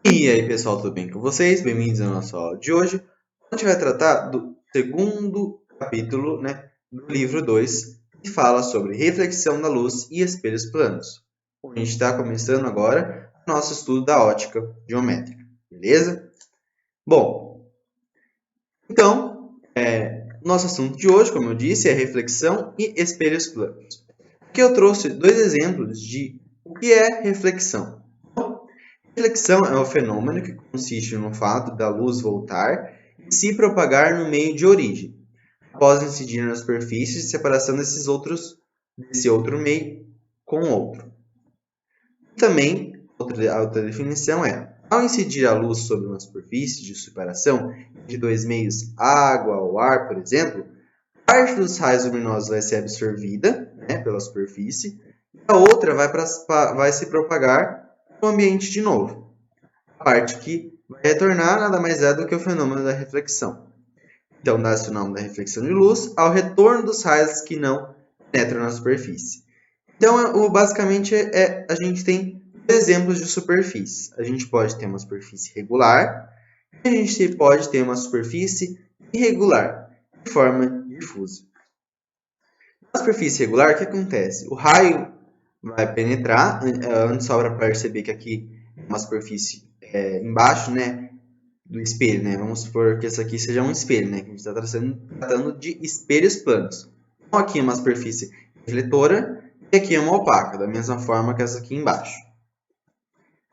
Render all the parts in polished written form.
E aí, pessoal, tudo bem com vocês? Bem-vindos ao nosso aula de hoje. A gente vai tratar do segundo capítulo, do livro 2, que fala sobre reflexão da luz e espelhos planos. Bom, a gente está começando agora o nosso estudo da ótica geométrica, beleza? Bom, então, nosso assunto de hoje, como eu disse, é reflexão e espelhos planos. Aqui eu trouxe dois exemplos de o que é reflexão. Reflexão é um fenômeno que consiste no fato da luz voltar e se propagar no meio de origem, após incidir na superfície de separação desse outro meio com outro. Também, outra definição é, ao incidir a luz sobre uma superfície de separação de dois meios, água ou ar, por exemplo, parte dos raios luminosos vai ser absorvida pela superfície e a outra vai se propagar no ambiente de novo. A parte que vai retornar nada mais é do que o fenômeno da reflexão. Então, dá-se o nome da reflexão de luz ao retorno dos raios que não penetram na superfície. Então, basicamente, a gente tem exemplos de superfície. A gente pode ter uma superfície regular e a gente pode ter uma superfície irregular, de forma difusa. Na superfície regular, o que acontece? O raio vai penetrar, antes só para perceber que aqui é uma superfície embaixo, do espelho, Vamos supor que essa aqui seja um espelho, Que a gente está tratando de espelhos planos. Então, aqui é uma superfície refletora e aqui é uma opaca, da mesma forma que essa aqui embaixo.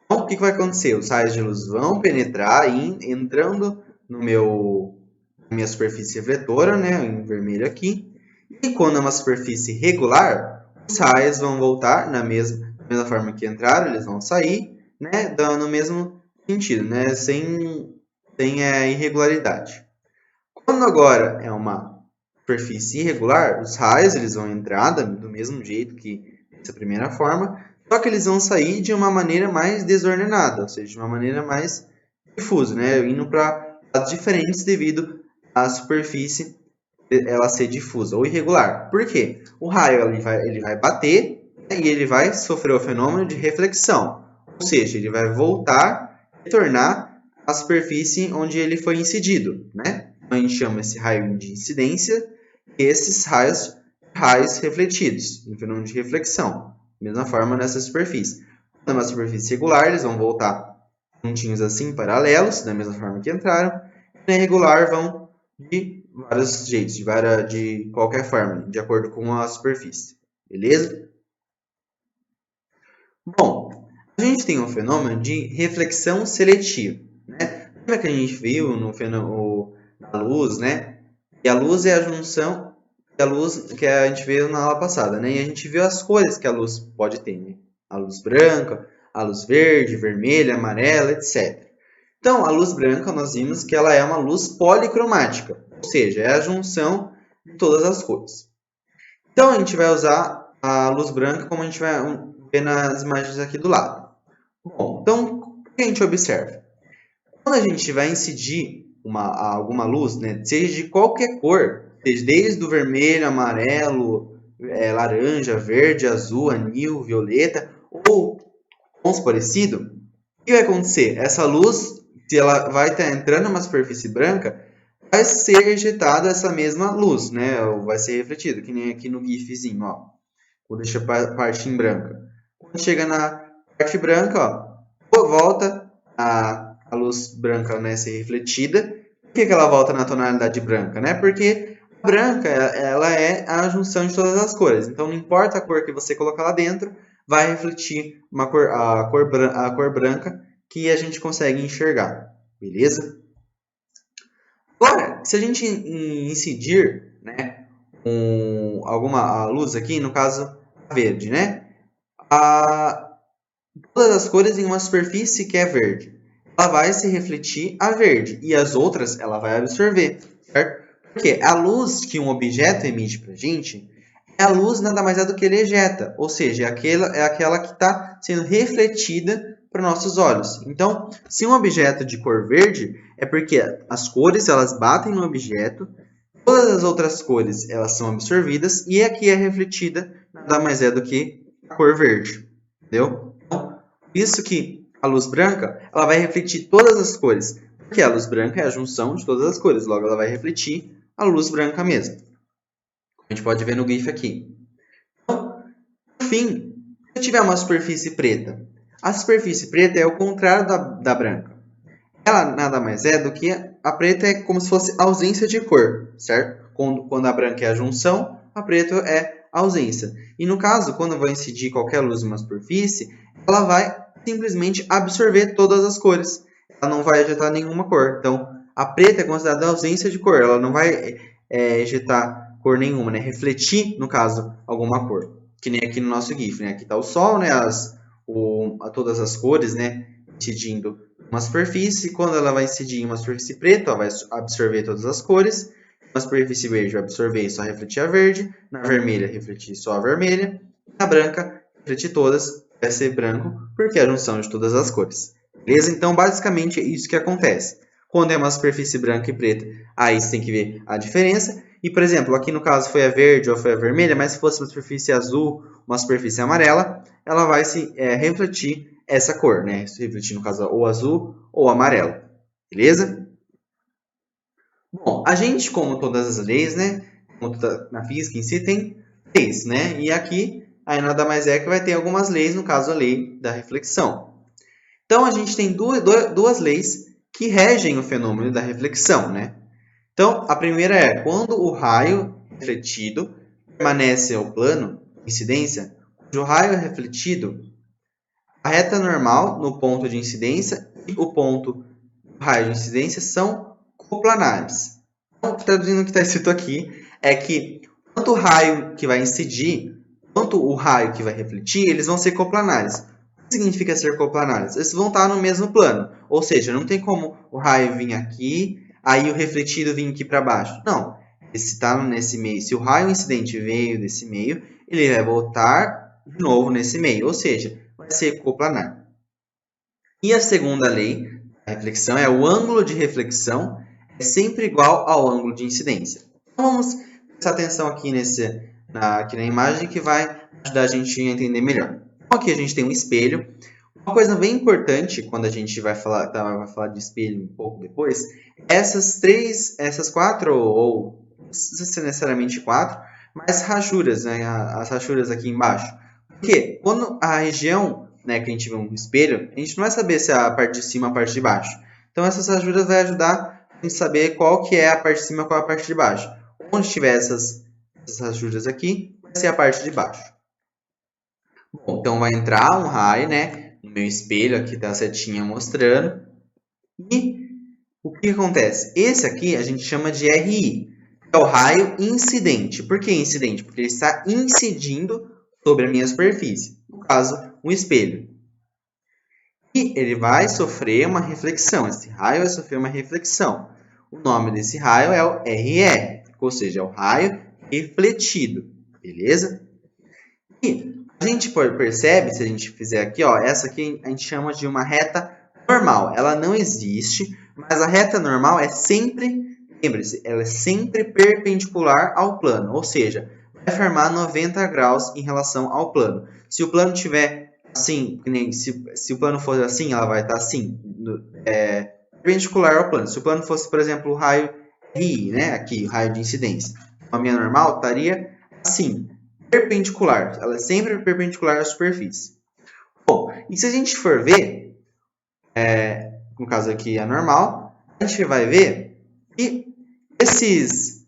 Então, o que vai acontecer? Os raios de luz vão penetrar entrando na minha superfície refletora, em vermelho aqui. E quando é uma superfície regular, os raios vão voltar da mesma forma que entraram, eles vão sair, no mesmo sentido, sem irregularidade. Quando agora é uma superfície irregular, os raios eles vão entrar do mesmo jeito que essa primeira forma, só que eles vão sair de uma maneira mais desordenada, ou seja, de uma maneira mais difusa, indo para lados diferentes devido à superfície ela ser difusa ou irregular. Por quê? O raio ele vai bater e ele vai sofrer o fenômeno de reflexão, ou seja, ele vai voltar, retornar à superfície onde ele foi incidido, A gente chama esse raio de incidência e esses raios refletidos, um fenômeno de reflexão. Da mesma forma nessa superfície. Quando é uma superfície regular, eles vão voltar juntinhos assim, paralelos, da mesma forma que entraram. E na irregular vão de vários jeitos, de qualquer forma, de acordo com a superfície. Beleza? Bom, a gente tem um fenômeno de reflexão seletiva. Lembra que a gente viu no fenômeno da luz, E a luz é a junção da luz que a gente viu na aula passada, E a gente viu as cores que a luz pode ter, A luz branca, a luz verde, vermelha, amarela, etc. Então, a luz branca, nós vimos que ela é uma luz policromática, ou seja, é a junção de todas as cores. Então, a gente vai usar a luz branca como a gente vai ver nas imagens aqui do lado. Bom, então, o que a gente observa? Quando a gente vai incidir alguma luz, seja de qualquer cor, seja desde o vermelho, amarelo, laranja, verde, azul, anil, violeta, ou tons parecidos, o que vai acontecer? Essa luz, se ela vai estar entrando numa superfície branca, vai ser ejetada essa mesma luz, Ou vai ser refletida, que nem aqui no GIFzinho, ó. Vou deixar a parte em branca. Quando chega na parte branca, volta a luz branca, ser refletida. Por que ela volta na tonalidade branca, Porque a branca, ela é a junção de todas as cores. Então, não importa a cor que você colocar lá dentro, vai refletir a cor branca que a gente consegue enxergar. Beleza? Agora, se a gente incidir, alguma luz aqui, no caso a verde, todas as cores em uma superfície que é verde, ela vai se refletir a verde e as outras ela vai absorver, certo? Porque a luz que um objeto emite para a gente é a luz nada mais é do que ele ejeta, ou seja, é aquela que está sendo refletida para nossos olhos. Então, se um objeto de cor verde, é porque as cores elas batem no objeto, todas as outras cores elas são absorvidas e aqui é refletida nada mais é do que a cor verde, entendeu? Então, isso que a luz branca, ela vai refletir todas as cores. Porque a luz branca é a junção de todas as cores, logo ela vai refletir a luz branca mesmo. A gente pode ver no GIF aqui. Então, por fim, se eu tiver uma superfície preta, a superfície preta é o contrário da branca. Ela nada mais é do que a preta é como se fosse ausência de cor, certo? Quando a branca é a junção, a preta é a ausência. E no caso, quando eu vou incidir qualquer luz em uma superfície, ela vai simplesmente absorver todas as cores. Ela não vai ejetar nenhuma cor. Então, a preta é considerada ausência de cor. Ela não vai ejetar cor nenhuma, né? Refletir, no caso, alguma cor. Que nem aqui no nosso GIF, né? Aqui está o sol, né? Todas as cores, né? Incidindo uma superfície. Quando ela vai incidir em uma superfície preta, ela vai absorver todas as cores. Na superfície verde vai absorver e só refletir a verde. Na vermelha, refletir só a vermelha. Na branca, refletir todas. Vai ser branco, porque é a junção de todas as cores. Beleza? Então, basicamente, é isso que acontece. Quando é uma superfície branca e preta, aí você tem que ver a diferença. E, por exemplo, aqui no caso foi a verde ou foi a vermelha, mas se fosse uma superfície azul, uma superfície amarela, ela vai se refletir essa cor, né? Se refletir, no caso, ou azul ou amarelo. Beleza? Bom, a gente, como todas as leis, né? Como na física em si, tem leis, né? E aqui, aí nada mais é que vai ter algumas leis, no caso, a lei da reflexão. Então, a gente tem duas leis que regem o fenômeno da reflexão, né? Então, a primeira é, quando o raio refletido permanece ao plano de incidência, cujo raio é refletido, a reta normal no ponto de incidência e o ponto do raio de incidência são coplanares. Então, traduzindo o que está escrito aqui, é que tanto o raio que vai incidir, quanto o raio que vai refletir, eles vão ser coplanares. O que significa ser coplanares? Eles vão estar no mesmo plano, ou seja, não tem como o raio vir aqui, aí o refletido vir aqui para baixo. Não, se está nesse meio, se o raio incidente veio desse meio, ele vai voltar de novo nesse meio, ou seja, vai ser coplanar. E a segunda lei da reflexão é o ângulo de reflexão é sempre igual ao ângulo de incidência. Então vamos prestar atenção aqui, aqui na imagem que vai ajudar a gente a entender melhor. Então aqui a gente tem um espelho. Uma coisa bem importante quando a gente vai falar de espelho um pouco depois, essas quatro, ou não precisa ser necessariamente quatro, mas rachuras, né? As rachuras aqui embaixo. Porque quando a região, né, que a gente vê um espelho, a gente não vai saber se é a parte de cima ou a parte de baixo. Então essas rachuras vão ajudar a gente saber qual que é a parte de cima e qual é a parte de baixo. Onde tiver essas rachuras aqui, vai ser a parte de baixo. Bom, então vai entrar um raio, né, no meu espelho, aqui está a setinha mostrando. E o que acontece? Esse aqui a gente chama de RI, é o raio incidente. Por que incidente? Porque ele está incidindo sobre a minha superfície, no caso, um espelho. E ele vai sofrer uma reflexão, esse raio vai sofrer uma reflexão. O nome desse raio é o RR, ou seja, é o raio refletido, beleza? E a gente percebe, se a gente fizer aqui, ó, essa aqui a gente chama de uma reta normal. Ela não existe, mas a reta normal é sempre, lembre-se, ela é sempre perpendicular ao plano, ou seja, vai formar 90 graus em relação ao plano. Se o plano tiver assim, se o plano for assim, ela vai estar assim, perpendicular ao plano. Se o plano fosse, por exemplo, o raio RI, né, aqui, o raio de incidência, a minha normal estaria assim, perpendicular. Ela é sempre perpendicular à superfície. Bom, e se a gente for ver, no caso aqui a normal, a gente vai ver que esses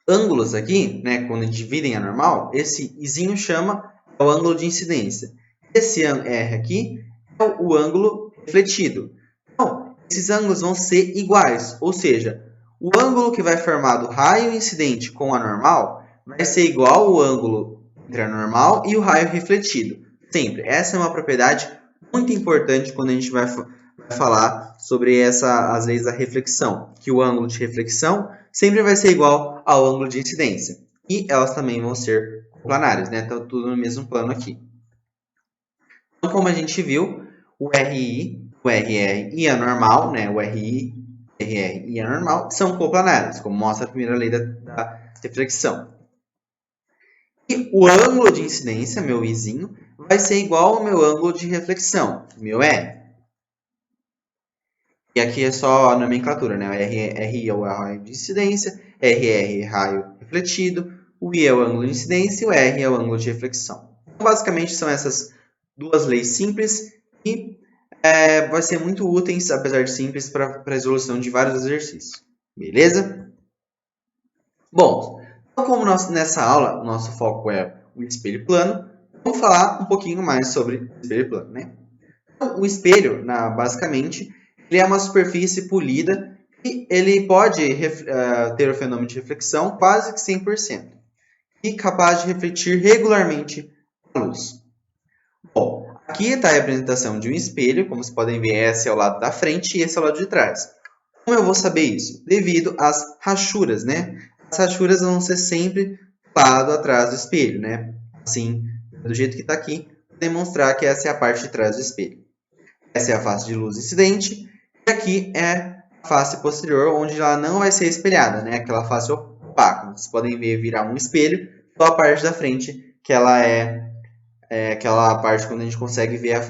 ângulos aqui, né, quando dividem a normal, esse izinho chama o ângulo de incidência. Esse R aqui é o ângulo refletido. Então, esses ângulos vão ser iguais, ou seja, o ângulo que vai formar do raio incidente com a normal vai ser igual ao ângulo entre a normal e o raio refletido. Sempre. Essa é uma propriedade muito importante quando a gente vai falar sobre as leis da reflexão, que o ângulo de reflexão sempre vai ser igual ao ângulo de incidência. E elas também vão ser planares, né? Então, tudo no mesmo plano aqui. Então, como a gente viu, o RI, o RR e a normal, né? O RI, RR e a normal são coplanares, como mostra a primeira lei da reflexão. E o ângulo de incidência, meu Izinho, vai ser igual ao meu ângulo de reflexão, meu R. E aqui é só a nomenclatura, né? R é o raio de incidência, RR é raio refletido, o I é o ângulo de incidência e o R é o ângulo de reflexão. Então, basicamente, são essas duas leis simples e vai ser muito úteis, apesar de simples, para a resolução de vários exercícios. Beleza? Bom, então como nessa aula o nosso foco é o espelho plano, vamos falar um pouquinho mais sobre o espelho plano, né? Então, o espelho, basicamente, ele é uma superfície polida e ele pode ter o fenômeno de reflexão quase que 100% e capaz de refletir regularmente a luz. Bom, aqui está a representação de um espelho, como vocês podem ver, esse é o lado da frente e esse é o lado de trás. Como eu vou saber isso? Devido às rachuras, né? As rachuras vão ser sempre do lado atrás do espelho, né? Assim, do jeito que está aqui, demonstrar que essa é a parte de trás do espelho. Essa é a face de luz incidente e aqui é a face posterior, onde ela não vai ser espelhada, né? Aquela face opaca. Vocês podem ver virar um espelho, só a parte da frente, que ela é aquela parte quando a gente consegue ver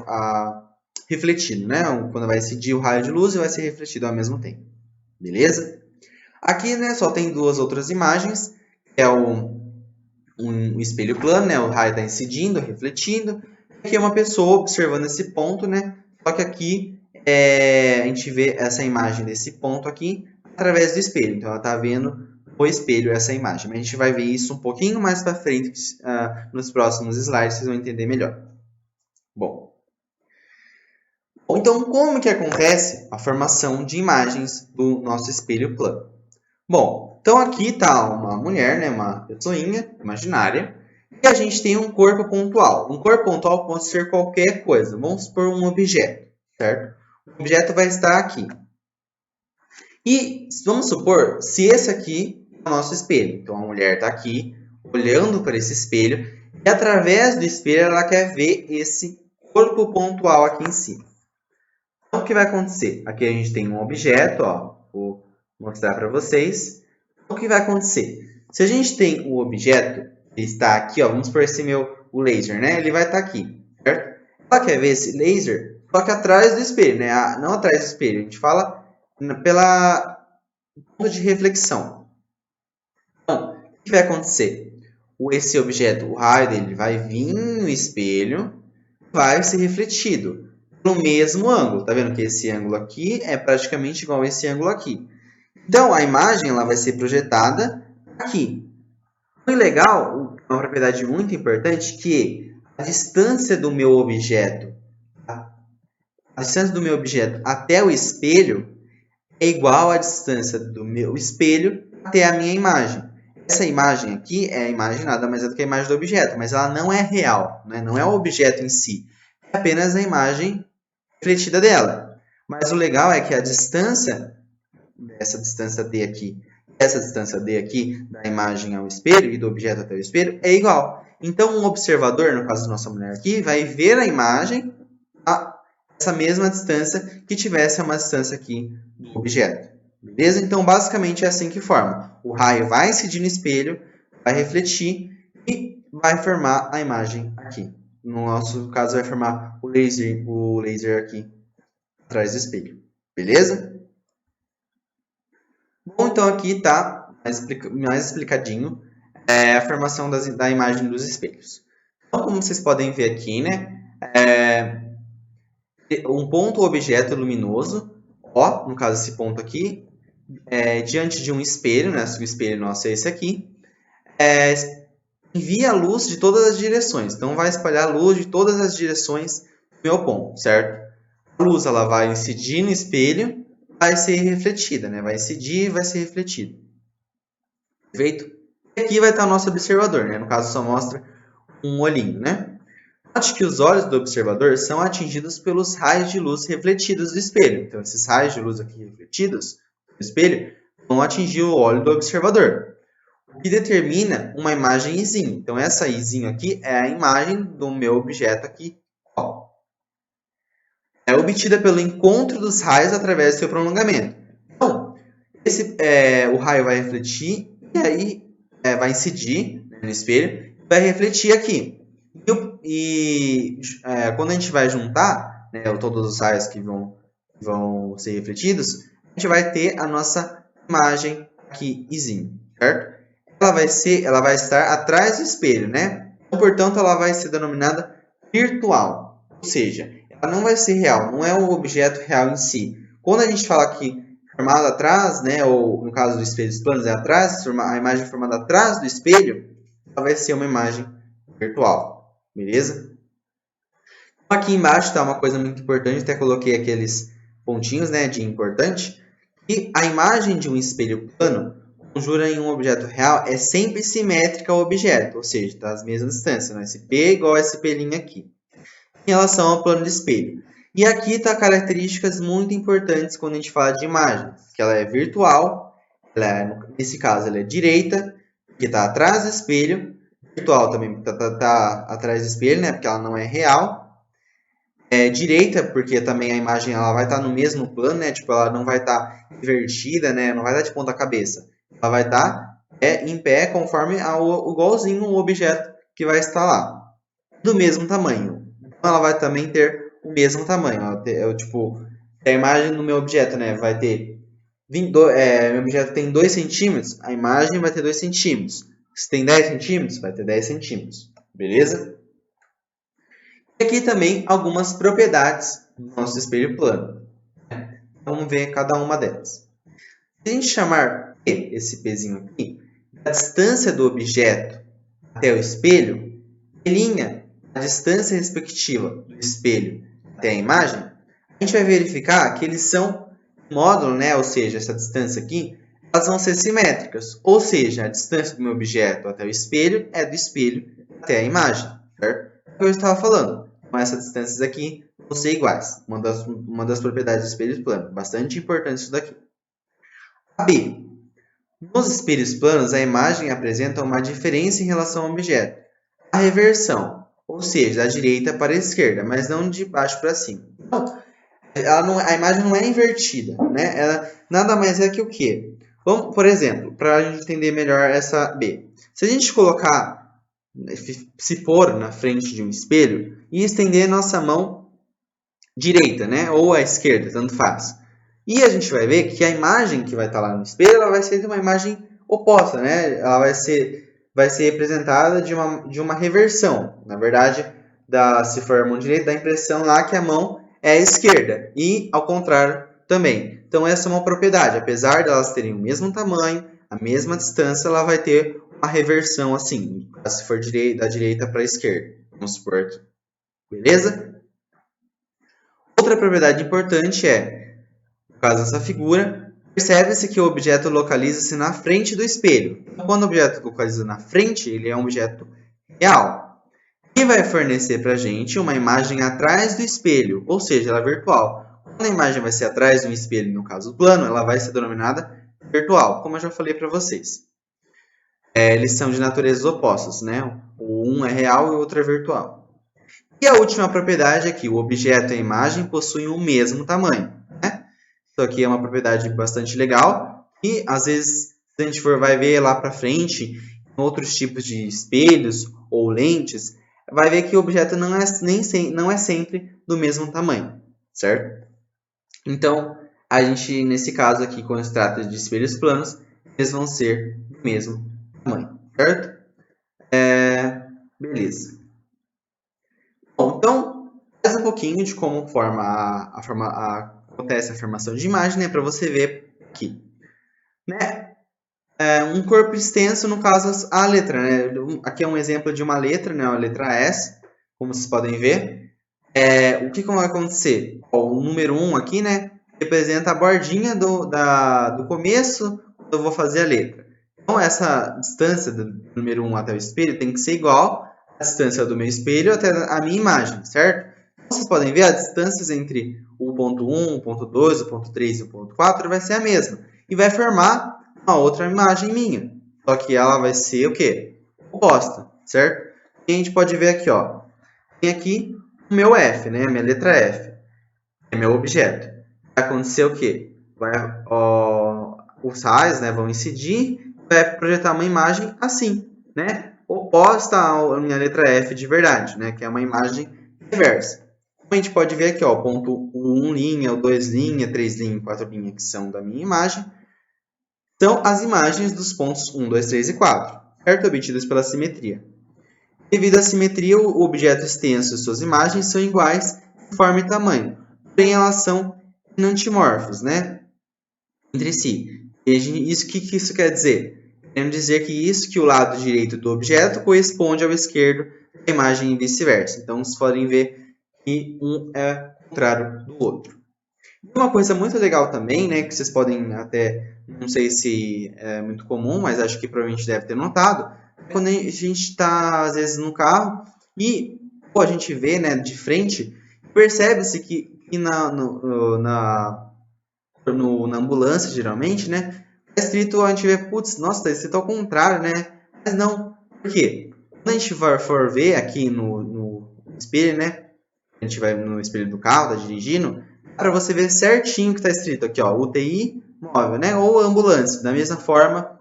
refletido, né? Quando vai incidir o raio de luz e vai ser refletido ao mesmo tempo. Beleza? Aqui, né, só tem duas outras imagens, que é um espelho plano, né? O raio está incidindo, refletindo. Aqui é uma pessoa observando esse ponto, né? Só que aqui a gente vê essa imagem desse ponto aqui através do espelho. Então, ela está vendo o espelho essa imagem. Mas a gente vai ver isso um pouquinho mais para frente, nos próximos slides, vocês vão entender melhor. Bom, então como que acontece a formação de imagens do nosso espelho plano? Bom, então aqui está uma mulher, né, uma pessoinha imaginária, e a gente tem um corpo pontual. Um corpo pontual pode ser qualquer coisa. Vamos supor um objeto, certo? O objeto vai estar aqui. E vamos supor, se esse aqui é o nosso espelho. Então, a mulher está aqui, olhando para esse espelho, e através do espelho ela quer ver esse corpo pontual aqui em cima. Então, o que vai acontecer? Aqui a gente tem um objeto, ó, vou mostrar para vocês. Então, o que vai acontecer? Se a gente tem um objeto, ele está aqui, ó, vamos supor esse o laser, né? Ele vai estar aqui, certo? Ela quer ver esse laser, só que atrás do espelho, né? Não atrás do espelho, a gente fala pela ponto de reflexão. Então, o que vai acontecer? Esse objeto, o raio dele vai vir no espelho, vai ser refletido no mesmo ângulo. Tá vendo que esse ângulo aqui é praticamente igual a esse ângulo aqui. Então, a imagem ela vai ser projetada aqui. O legal, uma propriedade muito importante, que a distância do meu objeto, a distância do meu objeto até o espelho é igual à distância do meu espelho até a minha imagem. Essa imagem aqui é a imagem nada mais é do que a imagem do objeto, mas ela não é real, né? Não é o objeto em si, é apenas a imagem refletida dela. Mas o legal é que a distância, essa distância D aqui, essa distância D aqui da imagem ao espelho e do objeto até o espelho é igual. Então, um observador, no caso da nossa mulher aqui, vai ver a imagem a essa mesma distância que tivesse uma distância aqui do objeto. Beleza? Então, basicamente é assim que forma. O raio vai incidir no espelho, vai refletir e vai formar a imagem aqui. No nosso caso, vai formar o laser aqui atrás do espelho. Beleza? Bom, então aqui está mais explicadinho a formação da imagem dos espelhos. Então, como vocês podem ver aqui, né? Um ponto objeto luminoso, ó, no caso esse ponto aqui, diante de um espelho, né? O espelho nosso é esse aqui, envia a luz de todas as direções. Então, vai espalhar a luz de todas as direções do meu ponto, certo? A luz ela vai incidir no espelho, vai ser refletida, né? Vai incidir e vai ser refletida. Perfeito? E aqui vai estar o nosso observador, né? No caso, só mostra um olhinho, né? Note que os olhos do observador são atingidos pelos raios de luz refletidos do espelho. Então, esses raios de luz aqui refletidos do espelho vão atingir o olho do observador, o que determina uma imagem Izinho. Então, essa Izinho aqui é a imagem do meu objeto aqui. Ó. É obtida pelo encontro dos raios através do seu prolongamento. Então, o raio vai refletir e aí vai incidir no espelho e vai refletir aqui. Quando a gente vai juntar, né, todos os raios que vão ser refletidos, a gente vai ter a nossa imagem aqui, certo? Ela vai estar atrás do espelho, né? Então, portanto, ela vai ser denominada virtual, ou seja, ela não vai ser real, não é um objeto real em si. Quando a gente fala que formado atrás, né, ou no caso do espelho dos planos é atrás, a imagem formada atrás do espelho, ela vai ser uma imagem virtual, beleza? Aqui embaixo está uma coisa muito importante, até coloquei aqueles pontinhos, né, de importante, que a imagem de um espelho plano conjura em um objeto real é sempre simétrica ao objeto, ou seja, está às mesmas distâncias, né? Esse P é igual a esse P' aqui, em relação ao plano de espelho. E aqui está características muito importantes quando a gente fala de imagens, que ela é virtual, nesse caso ela é direita, que está atrás do espelho, virtual também está atrás do espelho, né, porque ela não é real, direita, porque também a imagem ela vai estar no mesmo plano, né, tipo, ela não vai estar invertida, né, não vai estar de ponta cabeça, ela vai estar em pé conforme igualzinho o objeto que vai estar lá, do mesmo tamanho. Então ela vai também ter o mesmo tamanho. Tipo, a imagem no meu objeto, né, vai ter meu objeto tem 2 centímetros, a imagem vai ter 2 centímetros. Se tem 10 centímetros, vai ter 10 centímetros. Beleza? E aqui também algumas propriedades do nosso espelho plano. Vamos ver cada uma delas. Se a gente chamar P, esse Pzinho aqui, da distância do objeto até o espelho, linha a distância respectiva do espelho até a imagem, a gente vai verificar que eles são módulo, né? Ou seja, essa distância aqui, elas vão ser simétricas. Ou seja, a distância do meu objeto até o espelho é do espelho até a imagem, certo? É o que eu estava falando. Então, essas distâncias aqui vão ser iguais. Uma das propriedades do espelho plano. Bastante importante isso daqui. A B. Nos espelhos planos, a imagem apresenta uma diferença em relação ao objeto. A reversão, ou seja, da direita para a esquerda, mas não de baixo para cima. Então, a imagem não é invertida, né? Ela nada mais é que o quê? Vamos, por exemplo, para a gente entender melhor essa B. Se a gente se pôr na frente de um espelho e estender nossa mão direita, né? Ou a esquerda, tanto faz. E a gente vai ver que a imagem que vai estar lá no espelho, ela vai ser uma imagem oposta, né? Ela vai ser representada de uma reversão. Na verdade, se for a mão direita, dá a impressão lá que a mão é a esquerda. E ao contrário também. Então essa é uma propriedade. Apesar de elas terem o mesmo tamanho, a mesma distância, ela vai ter uma reversão assim, se for da direita para a esquerda. Vamos supor aqui. Beleza? Outra propriedade importante no caso dessa figura, percebe-se que o objeto localiza-se na frente do espelho. Então, quando o objeto localiza na frente, ele é um objeto real. E vai fornecer para a gente uma imagem atrás do espelho, ou seja, ela é virtual. Quando a imagem vai ser atrás de um espelho, no caso plano, ela vai ser denominada virtual, como eu já falei para vocês. Eles são de naturezas opostas, né? Um é real e o outro é virtual. E a última propriedade é que o objeto e a imagem possuem o mesmo tamanho. Isso aqui é uma propriedade bastante legal e às vezes se a gente vai ver lá para frente em outros tipos de espelhos ou lentes, vai ver que o objeto não é sempre do mesmo tamanho, certo? Então, a gente nesse caso aqui, quando se trata de espelhos planos, eles vão ser do mesmo tamanho, certo? Beleza. Bom, então, mais um pouquinho de como acontece a formação de imagem, né, para você ver aqui. Né? Um corpo extenso, no caso, a letra. Né? Aqui é um exemplo de uma letra, né, a letra S, como vocês podem ver. O que vai acontecer? O número 1 aqui, né, representa a bordinha do começo, quando eu vou fazer a letra. Então, essa distância do número 1 até o espelho tem que ser igual à distância do meu espelho até a minha imagem, certo? Vocês podem ver as distâncias entre o ponto 1, o ponto 2, o ponto 3 e o ponto 4 vai ser a mesma. E vai formar uma outra imagem minha. Só que ela vai ser o quê? Oposta, certo? E a gente pode ver aqui, ó. Tem aqui o meu F, né? A minha letra F. É meu objeto. Vai acontecer o quê? Os raios, né, vão incidir, vai projetar uma imagem assim, né? oposta à minha letra F de verdade, né, que é uma imagem reversa. Como a gente pode ver aqui, ó, o ponto 1 linha, o 2 linha, 3 linha e 4 linha, que são da minha imagem, são as imagens dos pontos 1, 2, 3 e 4, certo? Obtidas pela simetria. Devido à simetria, o objeto extenso e suas imagens são iguais em forma e tamanho, porém elas são enantimorfos, né, entre si. O que isso quer dizer? Querendo dizer que o lado direito do objeto corresponde ao esquerdo da imagem e vice-versa. Então, vocês podem ver que um é contrário do outro. E uma coisa muito legal também, né, que vocês podem até, não sei se é muito comum, mas acho que provavelmente deve ter notado, é quando a gente está, às vezes, no carro e a gente vê, né, de frente, percebe-se que na ambulância, geralmente, né, é escrito, a gente vê, putz, nossa, está escrito ao contrário, né? Mas não. Por quê? Quando a gente for ver aqui no espelho, né, a gente vai no espelho do carro, tá dirigindo, para você ver certinho o que está escrito aqui, ó, UTI móvel, né, ou ambulância. Da mesma forma,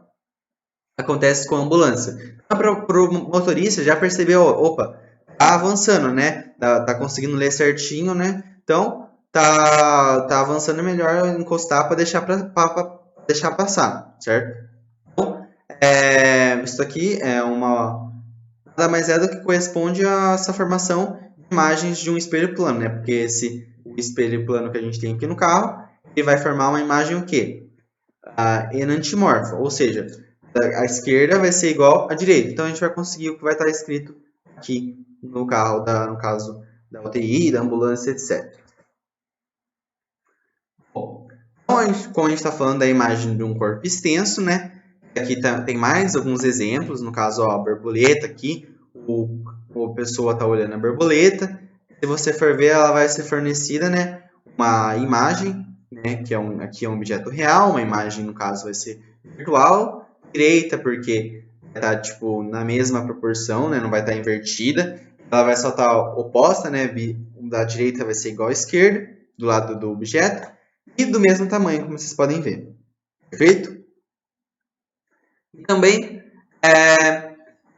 acontece com a ambulância. Para o motorista já percebeu, opa, tá avançando, né, tá conseguindo ler certinho, né, então tá avançando, é melhor encostar para deixar passar, certo? Então, isso aqui é nada mais é do que corresponde a essa formação de imagens de um espelho plano, né? Porque o espelho plano que a gente tem aqui no carro, ele vai formar uma imagem o quê? Enantimorfa, ou seja, a esquerda vai ser igual à direita. Então a gente vai conseguir o que vai estar escrito aqui no carro, no caso da UTI, da ambulância, etc. Bom, como a gente está falando da imagem de um corpo extenso, né? Aqui tem mais alguns exemplos, no caso, ó, a borboleta aqui, a pessoa está olhando a borboleta. Se você for ver, ela vai ser fornecida, né, uma imagem, né, aqui é um objeto real, uma imagem, no caso, vai ser virtual, direita, porque vai estar, tipo, na mesma proporção, né, não vai estar invertida. Ela vai só estar oposta, né, da direita vai ser igual à esquerda, do lado do objeto, e do mesmo tamanho, como vocês podem ver. Perfeito? E também,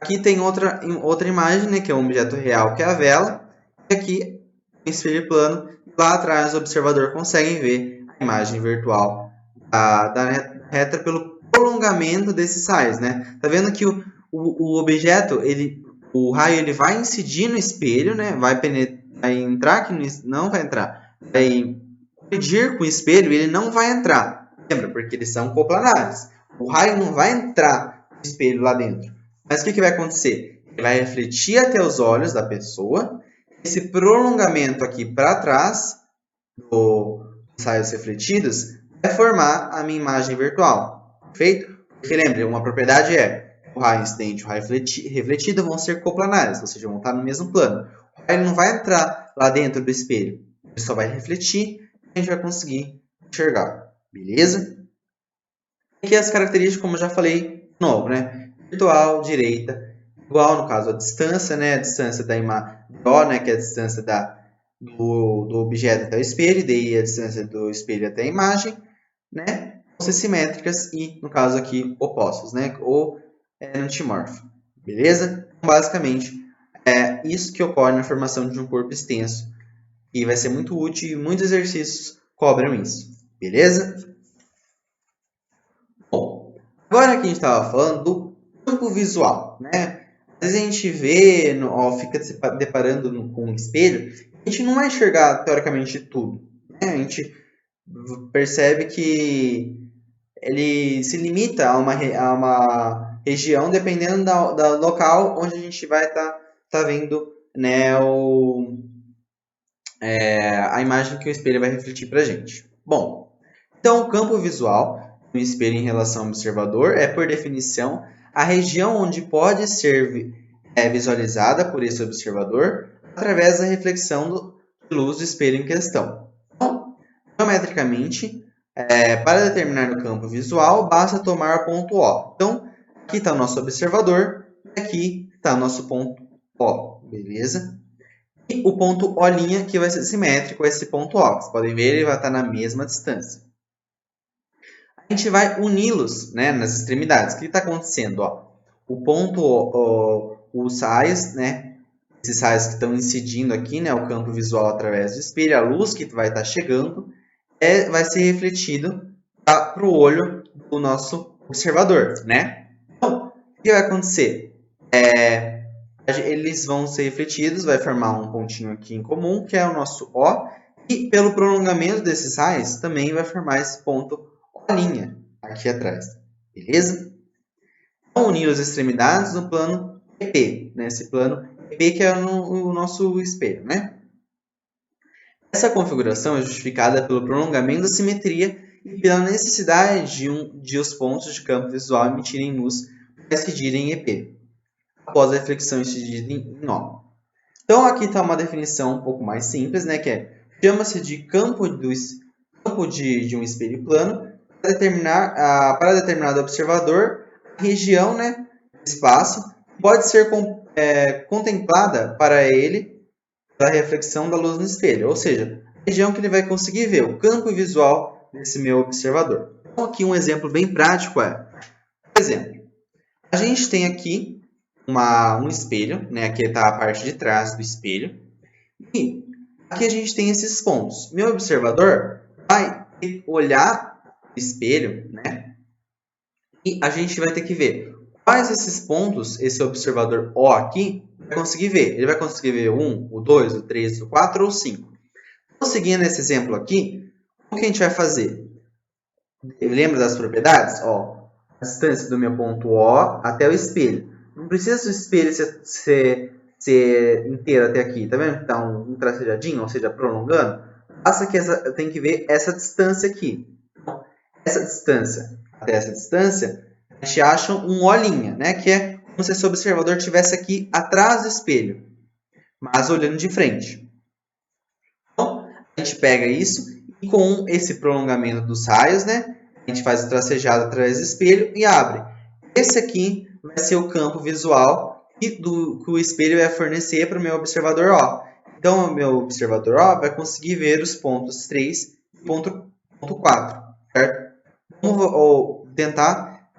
aqui tem outra imagem, né, que é um objeto real, que é a vela. E aqui, em espelho plano, lá atrás o observador consegue ver a imagem virtual da reta pelo prolongamento desses raios, né? Tá vendo que o objeto, o raio ele vai incidir no espelho, né? Vai entrar aqui não vai entrar. Vai colidir com o espelho, ele não vai entrar. Lembra? Porque eles são coplanares. O raio não vai entrar no espelho lá dentro. Mas o que vai acontecer? Ele vai refletir até os olhos da pessoa. Esse prolongamento aqui para trás dos raios refletidos vai formar a minha imagem virtual. Perfeito? Porque lembre, uma propriedade é o raio incidente e o raio refletido vão ser coplanares, ou seja, vão estar no mesmo plano. O raio não vai entrar lá dentro do espelho. Ele só vai refletir e a gente vai conseguir enxergar. Beleza? Aqui as características, como eu já falei, de novo, né? Virtual, direita, igual no caso a distância, né? A distância da imagem, né? Que é a distância do objeto até o espelho, daí a distância do espelho até a imagem, né? Vão ser simétricas e, no caso aqui, opostos, né? Ou antimorfo. Beleza? Então, basicamente, é isso que ocorre na formação de um corpo extenso. E vai ser muito útil e muitos exercícios cobram isso. Beleza? Bom, agora que a gente estava falando do campo visual, né? Às vezes a gente vê, fica se deparando com um espelho, a gente não vai enxergar teoricamente tudo, né? A gente percebe que ele se limita a uma região dependendo do local onde a gente vai tá vendo, né, a imagem que o espelho vai refletir para a gente. Bom, então o campo visual do espelho em relação ao observador é, por definição, a região onde pode ser visualizada por esse observador através da reflexão de luz do espelho em questão. Então, geometricamente, para determinar o campo visual, basta tomar o ponto O. Então, aqui está o nosso observador e aqui está o nosso ponto O, beleza? E o ponto O' que vai ser simétrico a esse ponto O. Vocês podem ver, ele vai estar na mesma distância. A gente vai uni-los, né, nas extremidades. O que está acontecendo? Ó? o ponto, os raios, né? Esses raios que estão incidindo aqui, né? O campo visual através do espelho, a luz que vai estar chegando, vai ser refletido para o olho do nosso observador, né? Então, o que vai acontecer? Eles vão ser refletidos, vai formar um pontinho aqui em comum, que é o nosso O, e pelo prolongamento desses raios, também vai formar esse ponto O' aqui atrás, beleza? Vão unir as extremidades no plano EP, né? Esse plano EP que é o nosso espelho, né? Essa configuração é justificada pelo prolongamento da simetria e pela necessidade de os pontos de campo visual emitirem luz para incidirem em EP, após a reflexão incidida em O. Então, aqui está uma definição um pouco mais simples, né? Que chama-se de campo de um espelho plano para determinado observador, a região, né, do espaço pode ser contemplada para ele pela reflexão da luz no espelho, ou seja, a região que ele vai conseguir ver, o campo visual desse meu observador. Então, aqui um exemplo bem prático por exemplo, a gente tem aqui um espelho, né? Aqui está a parte de trás do espelho, e aqui a gente tem esses pontos. Meu observador vai olhar o espelho, né? E a gente vai ter que ver quais esses pontos esse observador O aqui vai conseguir ver. Ele vai conseguir ver o 1, o 2, o 3, o 4 ou o 5. Então, seguindo esse exemplo aqui, o que a gente vai fazer? Lembra das propriedades? Ó, a distância do meu ponto O até o espelho. Não precisa o espelho ser inteiro até aqui, tá vendo? Tá um tracejadinho, ou seja, prolongando. Basta que tem que ver essa distância aqui. Então, essa distância até essa distância, a gente acha um O', né? Que é como se esse observador estivesse aqui atrás do espelho, mas olhando de frente. Então, a gente pega isso e com esse prolongamento dos raios, né? A gente faz o tracejado através do espelho e abre. Esse aqui vai ser o campo visual que o espelho vai fornecer para o meu observador O. Então, o meu observador O vai conseguir ver os pontos 3 e ponto 4, certo? Vamos tentar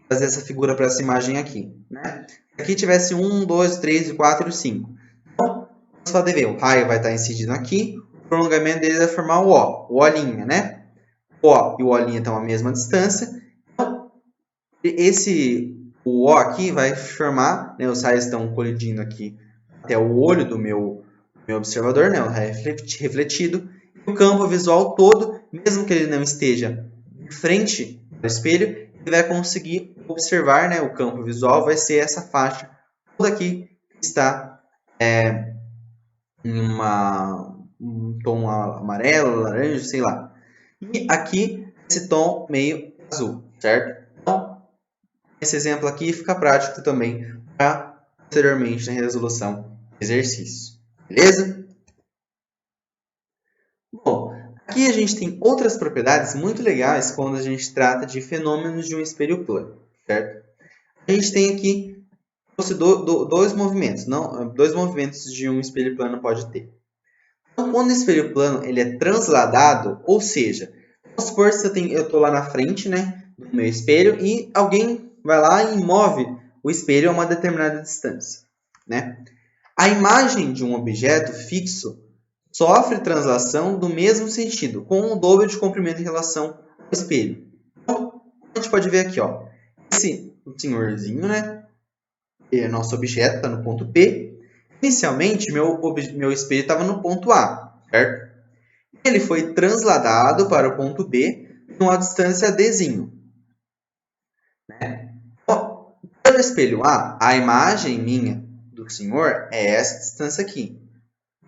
fazer essa figura para essa imagem aqui, né? Aqui tivesse 1, 2, 3, 4 e 5. Então, você pode ver, o raio vai estar incidindo aqui, o prolongamento dele vai formar o O', né? O O e o O' estão à mesma distância. Então, o O aqui vai formar, né, os raios estão colidindo aqui até o olho do meu observador, né, o raio refletido. E o campo visual todo, mesmo que ele não esteja de frente ao espelho, ele vai conseguir observar, né, o campo visual vai ser essa faixa toda aqui que está em um tom amarelo, laranja, sei lá. E aqui esse tom meio azul, certo? Então, esse exemplo aqui fica prático também para posteriormente na resolução do exercício. Beleza? Bom, aqui a gente tem outras propriedades muito legais quando a gente trata de fenômenos de um espelho plano, certo? A gente tem aqui dois movimentos de um espelho plano pode ter. Então, quando o espelho plano ele é transladado, ou seja, vamos supor que eu estou lá na frente, né, do meu espelho e alguém vai lá e move o espelho a uma determinada distância, né? A imagem de um objeto fixo sofre translação do mesmo sentido, com o dobro de comprimento em relação ao espelho. Então, a gente pode ver aqui, ó, esse senhorzinho, né? Nosso objeto está no ponto P. Inicialmente, meu espelho estava no ponto A, certo? Ele foi transladado para o ponto B numa distância Dzinho. Né? Então, pelo espelho A, a imagem minha do senhor é essa distância aqui.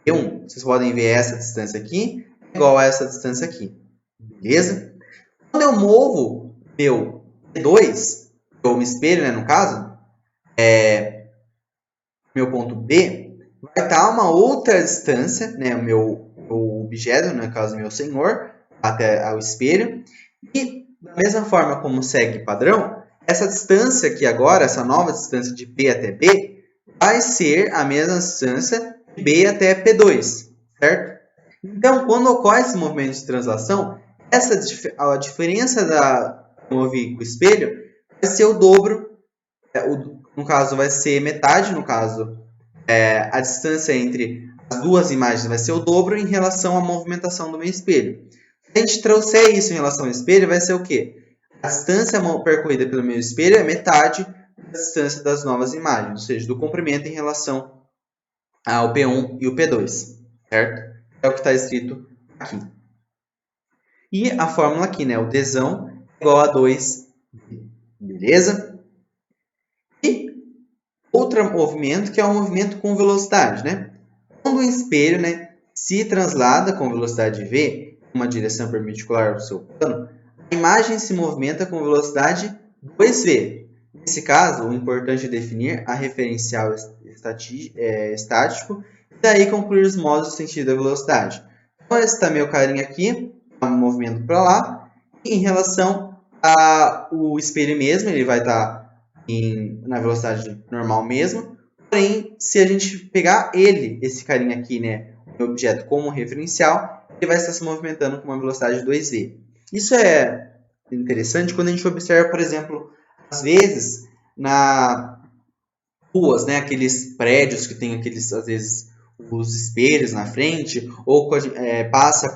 E1, vocês podem ver essa distância aqui é igual a essa distância aqui. Beleza? Quando eu movo meu P2, ou meu espelho, né, no caso, meu ponto B, vai estar uma outra distância, né, o meu objeto, no caso meu senhor, até o espelho. E da mesma forma como segue padrão, essa distância aqui agora, essa nova distância de P até B, vai ser a mesma distância de B até P2, certo? Então, quando ocorre esse movimento de translação, a diferença da mover com o espelho vai ser o dobro no caso vai ser metade, no caso, a distância entre as duas imagens vai ser o dobro em relação à movimentação do meu espelho. Se a gente trouxer isso em relação ao espelho, vai ser o quê? A distância percorrida pelo meu espelho é metade da distância das novas imagens, ou seja, do comprimento em relação ao P1 e o P2, certo? É o que está escrito aqui. E a fórmula aqui, né? O Dzão é igual a 2V, beleza? E outro movimento que é um movimento com velocidade, né? Quando o espelho, né, se translada com velocidade v, em uma direção perpendicular ao seu plano, a imagem se movimenta com velocidade 2v. Nesse caso, o importante é definir a referencial estático e daí concluir os modos do sentido da velocidade. Então, esse está meu carinha aqui, um movimento para lá. E em relação ao espelho mesmo, ele vai estar na velocidade normal mesmo. Porém, se a gente pegar esse carinha aqui, né, o objeto como referencial, ele vai estar se movimentando com uma velocidade 2v. Isso é interessante quando a gente observa, por exemplo, às vezes, nas ruas, né, aqueles prédios que tem aqueles, às vezes, os espelhos na frente, ou passa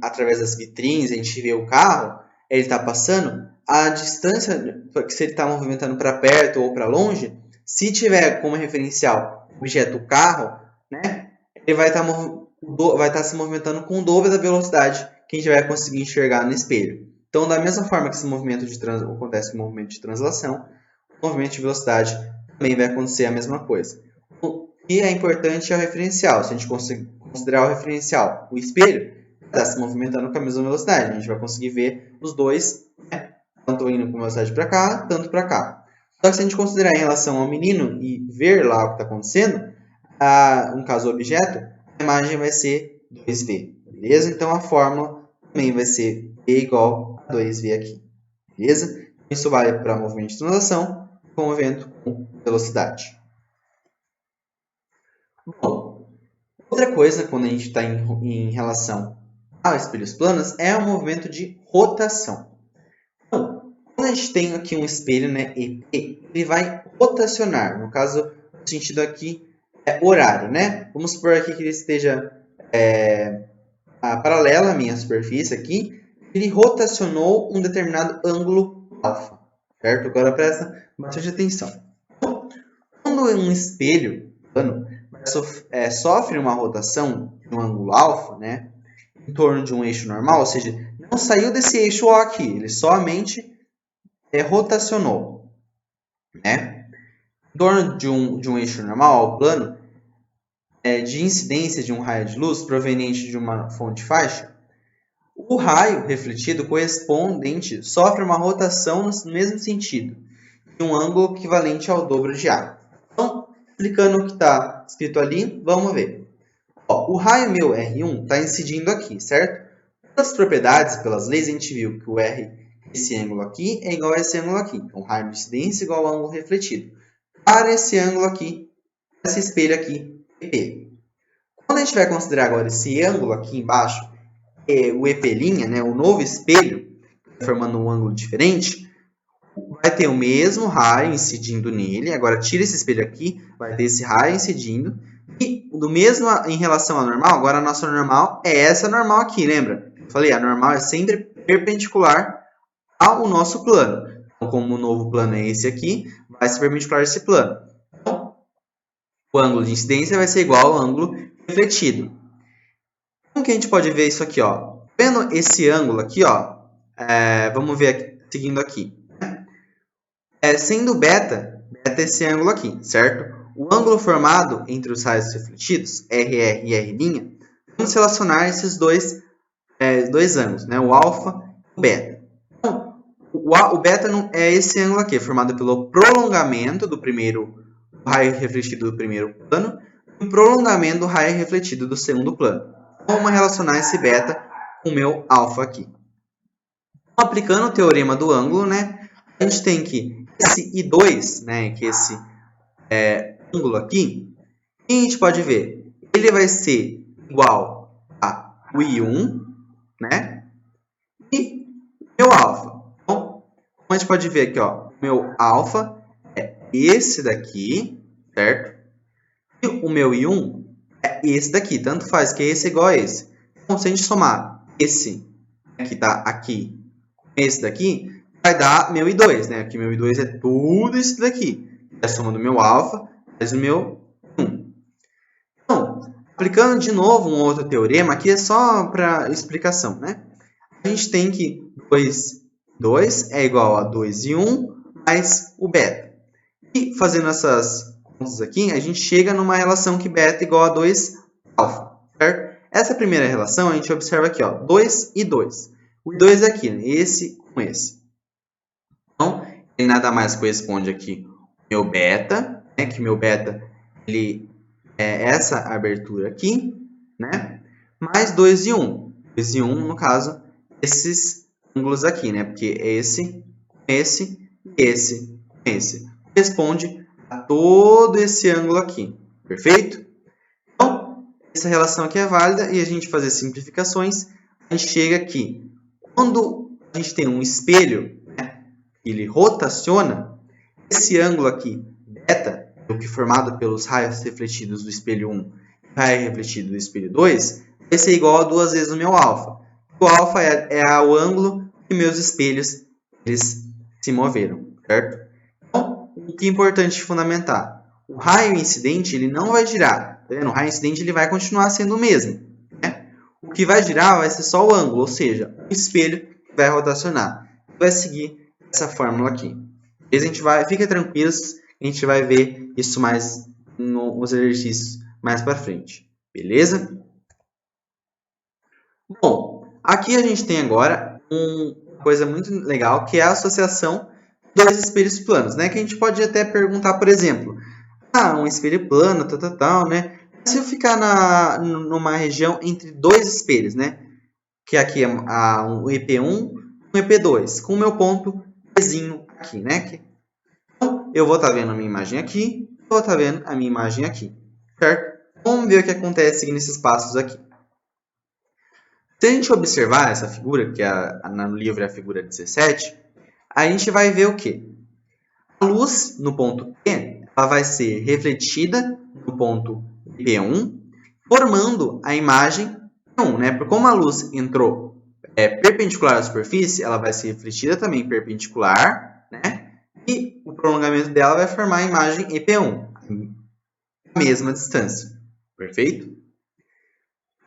através das vitrines, a gente vê o carro, ele está passando, a distância, se ele está movimentando para perto ou para longe, se tiver como referencial o objeto carro, né, ele vai estar se movimentando com o dobro da velocidade que a gente vai conseguir enxergar no espelho. Então, da mesma forma que esse movimento acontece com o movimento de translação, o movimento de velocidade também vai acontecer a mesma coisa. O que é importante é o referencial. Se a gente considerar o referencial, o espelho, está se movimentando com a mesma velocidade. A gente vai conseguir ver os dois, né, tanto indo com velocidade para cá, tanto para cá. Só que se a gente considerar em relação ao menino e ver lá o que está acontecendo, no caso o objeto, a imagem vai ser 2v, beleza? Então a fórmula também vai ser v igual a 2v aqui, beleza? Isso vale para movimento de translação com movimento com velocidade. Bom, outra coisa quando a gente está em relação a espelhos planos é o movimento de rotação. Então, quando a gente tem aqui um espelho, né, EP, ele vai rotacionar. No caso, o sentido aqui é horário, né? Vamos supor aqui que ele esteja paralela à minha superfície aqui. Ele rotacionou um determinado ângulo alfa, certo? Agora presta bastante atenção. Então, quando um espelho plano sofre uma rotação de um ângulo alfa, né, em torno de um eixo normal, ou seja, não saiu desse eixo O aqui, ele somente rotacionou, né? Em torno de um eixo normal, plano, de incidência de um raio de luz proveniente de uma fonte faixa, o raio refletido correspondente sofre uma rotação no mesmo sentido, em um ângulo equivalente ao dobro de A. Então, explicando o que está escrito ali, vamos ver. O raio meu R1 está incidindo aqui, certo? Pelas propriedades, pelas leis, a gente viu que o R, esse ângulo aqui, é igual a esse ângulo aqui. Então, raio de incidência igual ao ângulo refletido. Para esse ângulo aqui, esse espelho aqui, EP. Quando a gente vai considerar agora esse ângulo aqui embaixo, o EP', né, o novo espelho, formando um ângulo diferente, vai ter o mesmo raio incidindo nele. Agora, tira esse espelho aqui, vai ter esse raio incidindo. E do mesmo em relação à normal, agora a nossa normal é essa normal aqui, lembra? Eu falei, a normal é sempre perpendicular ao nosso plano. Então, como o novo plano é esse aqui, vai ser perpendicular a esse plano. Então, o ângulo de incidência vai ser igual ao ângulo refletido. Como que a gente pode ver isso aqui, ó? Vendo esse ângulo aqui, ó, vamos ver aqui, seguindo aqui. Sendo beta é esse ângulo aqui, certo? O ângulo formado entre os raios refletidos, RR e R', vamos relacionar esses dois ângulos, né? O alfa e o beta. Então, o beta é esse ângulo aqui, formado pelo prolongamento do raio refletido do primeiro plano e o prolongamento do raio refletido do segundo plano. Então, vamos relacionar esse beta com o meu alfa aqui. Então, aplicando o teorema do ângulo, né? A gente tem que esse I2, né, que esse ângulo aqui, a gente pode ver, ele vai ser igual a o I1, né, e meu alfa. Então, como a gente pode ver aqui, ó, meu alfa esse daqui, certo? E o meu I1 é esse daqui, tanto faz que esse é igual a esse. Então, se a gente somar esse que está aqui com esse daqui, vai dar meu I2, né? Aqui meu I2 é tudo isso daqui. É a soma do meu alfa mais o meu 1. Então, aplicando de novo um outro teorema, aqui é só para explicação, né? A gente tem que 2 é igual a 2i1 mais o beta. E fazendo essas contas aqui, a gente chega numa relação que beta é igual a 2 alfa, certo? Essa primeira relação a gente observa aqui, ó, 2 e 2. O 2 é aqui, né? Esse com esse. Então, ele nada mais corresponde aqui ao meu beta, né? Que meu beta ele é essa abertura aqui, né? Mais 2 e 1. 2 e 1, no caso, esses ângulos aqui, né? Porque esse com esse e esse com esse. Corresponde a todo esse ângulo aqui. Perfeito? Então, essa relação aqui é válida e a gente fazer simplificações, a gente chega aqui. Quando a gente tem um espelho, né, ele rotaciona, esse ângulo aqui, beta, o que é formado pelos raios refletidos do espelho 1 e raio refletido do espelho 2, vai ser igual a 2 vezes o meu alfa. O alfa é o ângulo que meus espelhos eles se moveram, certo? Então, o que é importante fundamentar? O raio incidente ele não vai girar, tá vendo? O raio incidente ele vai continuar sendo o mesmo, né? O que vai girar vai ser só o ângulo, ou seja, o espelho vai rotacionar. Vai seguir essa fórmula aqui. A gente vai, fica tranquilos, a gente vai ver isso mais nos exercícios mais para frente, beleza? Bom, aqui a gente tem agora uma coisa muito legal, que é a associação de dois espelhos planos, né? Que a gente pode até perguntar, por exemplo, um espelho plano, tal, né? Se eu ficar numa região entre dois espelhos, né? Que aqui é um EP1 e um EP2, com o meu ponto Pzinho aqui, né? Então, eu vou estar vendo a minha imagem aqui, vou estar vendo a minha imagem aqui, certo? Vamos ver o que acontece nesses passos aqui. Se a gente observar essa figura, que no livro é a figura 17, a gente vai ver o quê? A luz no ponto P ela vai ser refletida no ponto P1, formando a imagem P1, né? Porque como a luz entrou perpendicular à superfície, ela vai ser refletida também perpendicular, né? E o prolongamento dela vai formar a imagem EP1, a mesma distância. Perfeito?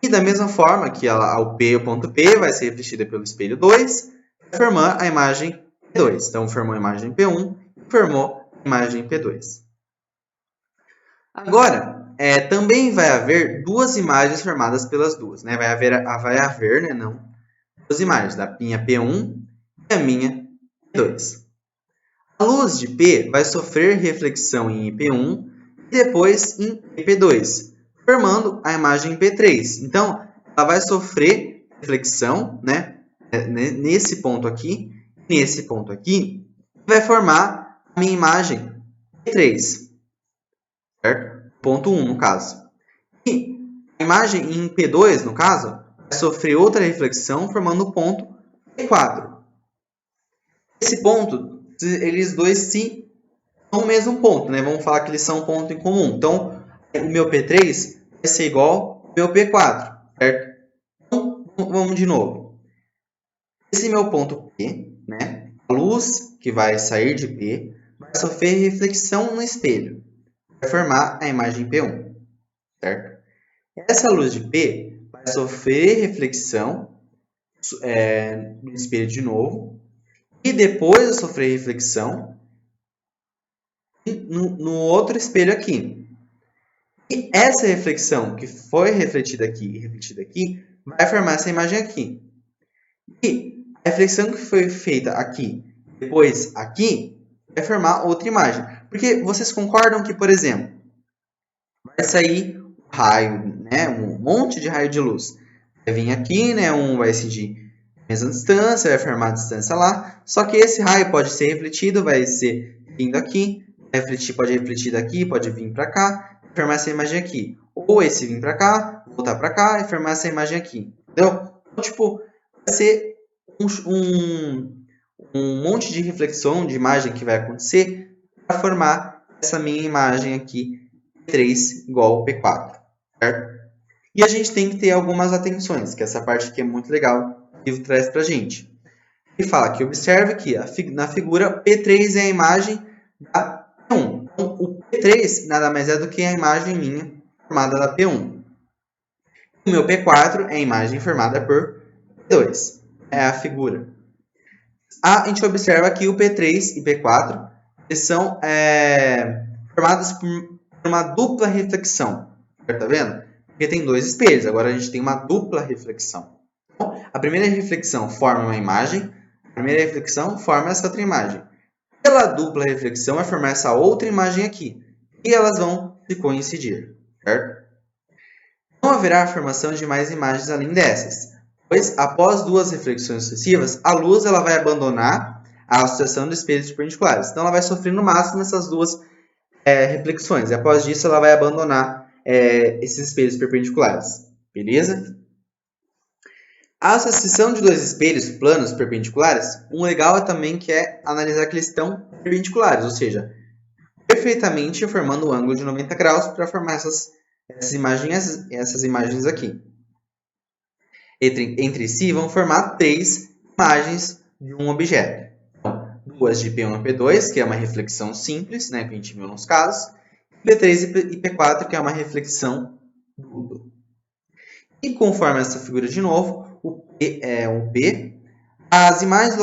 E da mesma forma que o ponto P vai ser refletida pelo espelho 2, vai formar a imagem P2. Então, formou a imagem P1 e formou a imagem P2. Agora, também vai haver duas imagens formadas pelas duas. Né? Vai haver, né, não, duas imagens, da minha P1 e a minha P2. A luz de P vai sofrer reflexão em IP1 e depois em IP2, formando a imagem P3. Então, ela vai sofrer reflexão, né, nesse ponto aqui, nesse ponto aqui, e vai formar a minha imagem P3, certo? Ponto 1, no caso. E a imagem em P2, no caso, vai sofrer outra reflexão, formando o ponto P4. Esse ponto, eles dois são o mesmo ponto, né? Vamos falar que eles são um ponto em comum. Então, o meu P3 vai ser igual ao meu P4, certo? Então, vamos de novo. Esse meu ponto P, né? A luz que vai sair de P vai sofrer reflexão no espelho. Vai formar a imagem P1, certo? Essa luz de P vai sofrer reflexão no espelho de novo. E depois de sofrer reflexão no outro espelho aqui. E essa reflexão que foi refletida aqui e refletida aqui, vai formar essa imagem aqui. E a reflexão que foi feita aqui, depois aqui, vai formar outra imagem. Porque vocês concordam que, por exemplo, vai sair um raio, né, um monte de raio de luz. Vai vir aqui, né, um vai incidir a mesma distância, vai formar a distância lá. Só que esse raio pode ser refletido, vai ser vindo aqui, pode refletir daqui, pode vir para cá, e formar essa imagem aqui. Ou esse vir para cá, voltar para cá e formar essa imagem aqui. Entendeu? Então, tipo, vai ser um monte de reflexão de imagem que vai acontecer para formar essa minha imagem aqui, P3 igual ao P4, certo? E a gente tem que ter algumas atenções, que essa parte aqui é muito legal, o livro traz para a gente. Ele fala que observe que na figura P3 é a imagem da P1. Então, o P3 nada mais é do que a imagem minha formada da P1. O meu P4 é a imagem formada por P2. É a figura. A gente observa que o P3 e P4 eles são formados por uma dupla reflexão. Tá vendo? Porque tem dois espelhos. Agora a gente tem uma dupla reflexão. Então, a primeira reflexão forma uma imagem. A primeira reflexão forma essa outra imagem. Pela dupla reflexão vai formar essa outra imagem aqui. E elas vão se coincidir. Certo? Não haverá formação de mais imagens além dessas, pois após duas reflexões sucessivas, a luz ela vai abandonar a associação de espelhos perpendiculares. Então ela vai sofrer no máximo essas duas reflexões. E após disso ela vai abandonar esses espelhos perpendiculares. Beleza? A associação de dois espelhos planos perpendiculares, um legal é também que é analisar que eles estão perpendiculares, ou seja, perfeitamente formando um ângulo de 90 graus para formar essas imagens aqui. Entre si vão formar três imagens de um objeto. Então, duas de P1 e P2, que é uma reflexão simples, né, que a gente viu nos casos, P3 e P4, que é uma reflexão dupla. E conforme essa figura de novo, o P, as imagens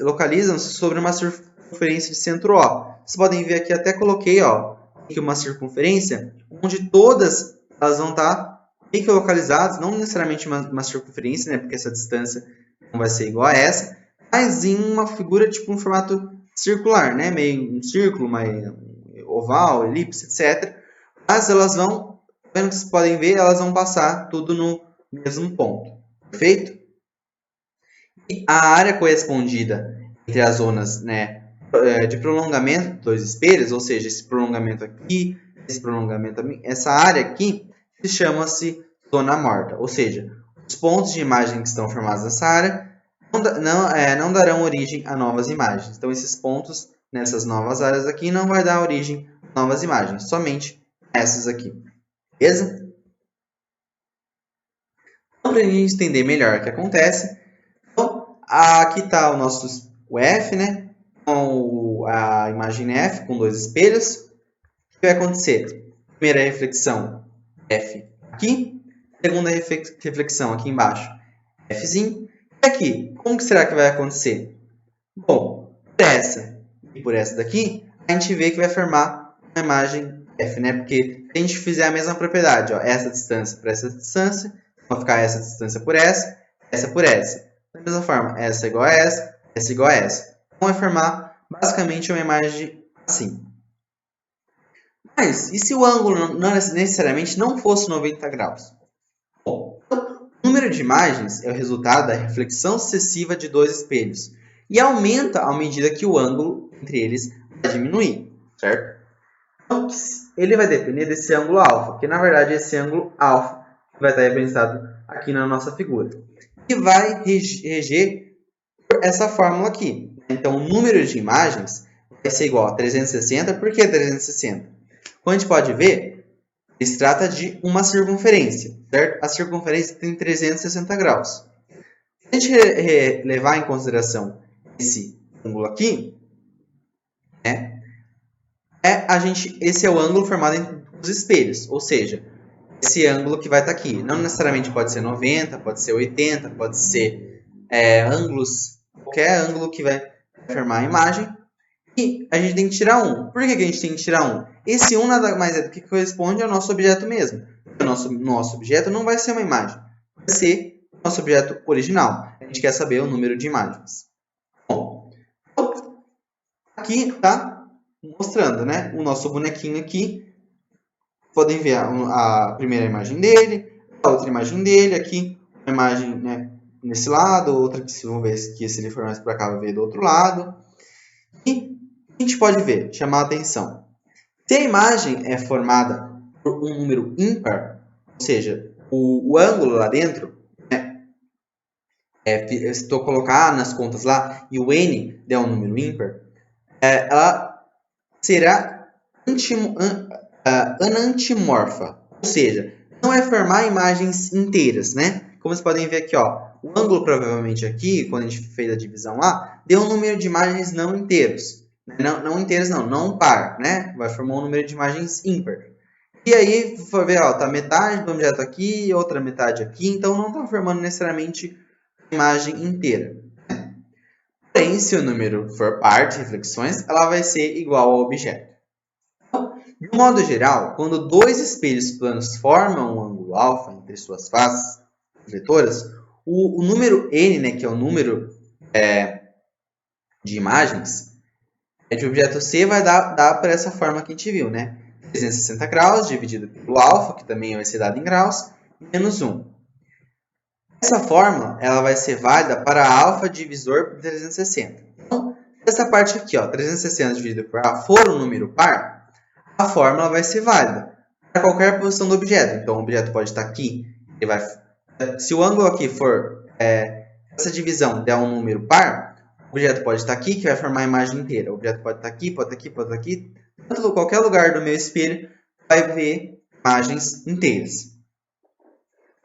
localizam-se sobre uma circunferência de centro O. Vocês podem ver aqui, até coloquei aqui uma circunferência, onde todas elas vão estar meio que localizadas, não necessariamente uma circunferência, né, porque essa distância não vai ser igual a essa, mas em uma figura tipo um formato circular, né, meio um círculo, uma oval, elipse, etc. Mas elas vão, vendo que vocês podem ver, elas vão passar tudo no mesmo ponto. Perfeito? E a área correspondida entre as zonas, né, de prolongamento de dois espelhos, ou seja, esse prolongamento aqui, esse prolongamento aqui, essa área aqui, chama-se zona morta, ou seja, os pontos de imagem que estão formados nessa área não darão origem a novas imagens. Então, esses pontos nessas novas áreas aqui não vai dar origem a novas imagens, somente essas aqui. Beleza? Então, para a gente entender melhor o que acontece, então, aqui está o F, né? Com a imagem F com dois espelhos. O que vai acontecer? Primeira reflexão, F aqui. Segunda reflexão aqui embaixo, Fzinho. E aqui, como que será que vai acontecer? Bom, por essa e por essa daqui, a gente vê que vai formar uma imagem F, né? Porque se a gente fizer a mesma propriedade, essa distância por essa distância, vai ficar essa distância por essa por essa. Da mesma forma, essa igual a essa igual a essa. Então, vai formar basicamente uma imagem assim. Mas, e se o ângulo não necessariamente não fosse 90 graus? Bom, o número de imagens é o resultado da reflexão sucessiva de dois espelhos e aumenta à medida que o ângulo entre eles vai diminuir, certo? Então, ele vai depender desse ângulo alfa, que na verdade é esse ângulo alfa que vai estar representado aqui na nossa figura. E vai reger por essa fórmula aqui. Então, o número de imagens vai ser igual a 360. Por que 360? Como a gente pode ver, ele se trata de uma circunferência, certo? A circunferência tem 360 graus. Se a gente levar em consideração esse ângulo aqui, né, esse é o ângulo formado entre os espelhos, ou seja, esse ângulo que vai estar aqui. Não necessariamente pode ser 90, pode ser 80, pode ser qualquer ângulo que vai formar a imagem. E a gente tem que tirar um. Por que a gente tem que tirar um? Esse um nada mais é do que corresponde ao nosso objeto mesmo. O nosso objeto não vai ser uma imagem. Vai ser o nosso objeto original. A gente quer saber o número de imagens. Bom, aqui está mostrando, né, o nosso bonequinho aqui. Podem ver a primeira imagem dele, a outra imagem dele. Aqui, uma imagem, né, nesse lado, outra que se vão ver que se ele for mais para cá, vai ver do outro lado. E a gente pode ver, chamar a atenção. Se a imagem é formada por um número ímpar, ou seja, o ângulo lá dentro, né, se eu colocar nas contas lá e o n der um número ímpar, ela será anantimorfa, ou seja, não vai formar imagens inteiras, né? Como vocês podem ver aqui, ó, o ângulo provavelmente aqui, quando a gente fez a divisão lá, deu um número de imagens não inteiros. Não inteiros não par, né? Vai formar um número de imagens ímpar. E aí, for ver, ó, tá metade do objeto aqui, outra metade aqui, então não está formando necessariamente a imagem inteira. Porém, se o número for par de reflexões, ela vai ser igual ao objeto. Então, de um modo geral, quando dois espelhos planos formam um ângulo alfa entre suas faces vetoras, o número n, né, que é o número de imagens, de objeto C vai dar para essa forma que a gente viu, né? 360 graus dividido pelo alfa, que também vai ser dado em graus, menos 1. Essa fórmula ela vai ser válida para alfa divisor por 360. Então, essa parte aqui, ó, 360 dividido por A, for um número par, a fórmula vai ser válida para qualquer posição do objeto. Então, o objeto pode estar aqui, ele vai, se o ângulo aqui for, essa divisão der um número par, o objeto pode estar aqui, que vai formar a imagem inteira. O objeto pode estar aqui, pode estar aqui, pode estar aqui. Tanto qualquer lugar do meu espelho vai ver imagens inteiras.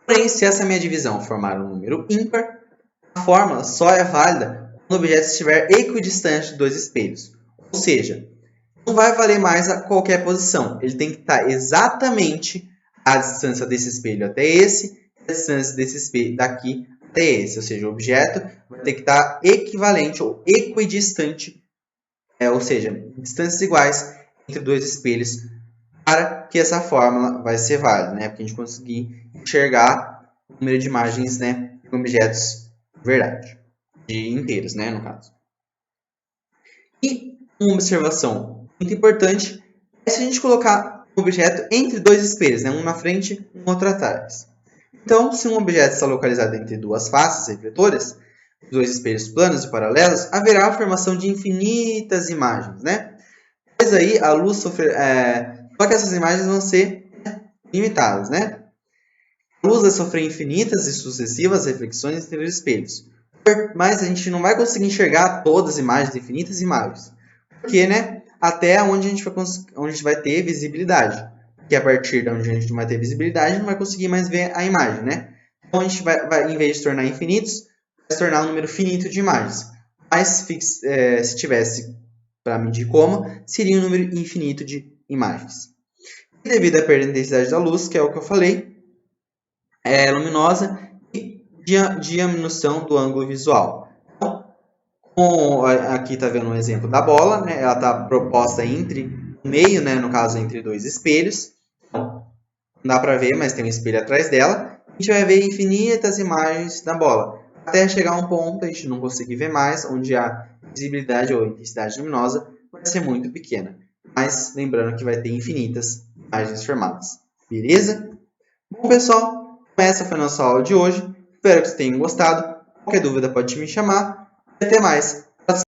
Porém, se essa minha divisão formar um número ímpar, a fórmula só é válida quando o objeto estiver equidistante de dois espelhos. Ou seja, não vai valer mais a qualquer posição. Ele tem que estar exatamente a distância desse espelho até esse, e a distância desse espelho daqui até esse. Ou seja, o objeto vai ter que estar equivalente ou equidistante, ou seja, distâncias iguais entre dois espelhos, para que essa fórmula vai ser válida, né? Para a gente conseguir enxergar o número de imagens, né, de objetos de verdade, de inteiros, né, no caso. E uma observação muito importante é se a gente colocar um objeto entre dois espelhos, né, um na frente e um outro atrás. Então, se um objeto está localizado entre duas faces refletoras, dois espelhos planos e paralelos, haverá a formação de infinitas imagens, né? Pois aí a luz sofrer, só que essas imagens vão ser limitadas, né? A luz vai sofrer infinitas e sucessivas reflexões entre os espelhos, mas a gente não vai conseguir enxergar todas as imagens, infinitas imagens, porque, né, até onde a gente vai ter visibilidade, porque a partir de onde a gente não vai ter visibilidade, a gente não vai conseguir mais ver a imagem, né? Então a gente vai em vez de tornar infinitos, vai se tornar um número finito de imagens, mas se tivesse para medir como, seria um número infinito de imagens. E devido à perda de intensidade da luz, que é o que eu falei, luminosa e diminuição do ângulo visual. Então, aqui está vendo um exemplo da bola, né? Ela está proposta entre o meio, né? No caso, entre dois espelhos. Então, não dá para ver, mas tem um espelho atrás dela. A gente vai ver infinitas imagens da bola, até chegar a um ponto a gente não conseguir ver mais, onde a visibilidade ou intensidade luminosa vai ser muito pequena. Mas lembrando que vai ter infinitas imagens formadas. Beleza? Bom, pessoal, essa foi a nossa aula de hoje. Espero que vocês tenham gostado. Qualquer dúvida pode me chamar. Até mais.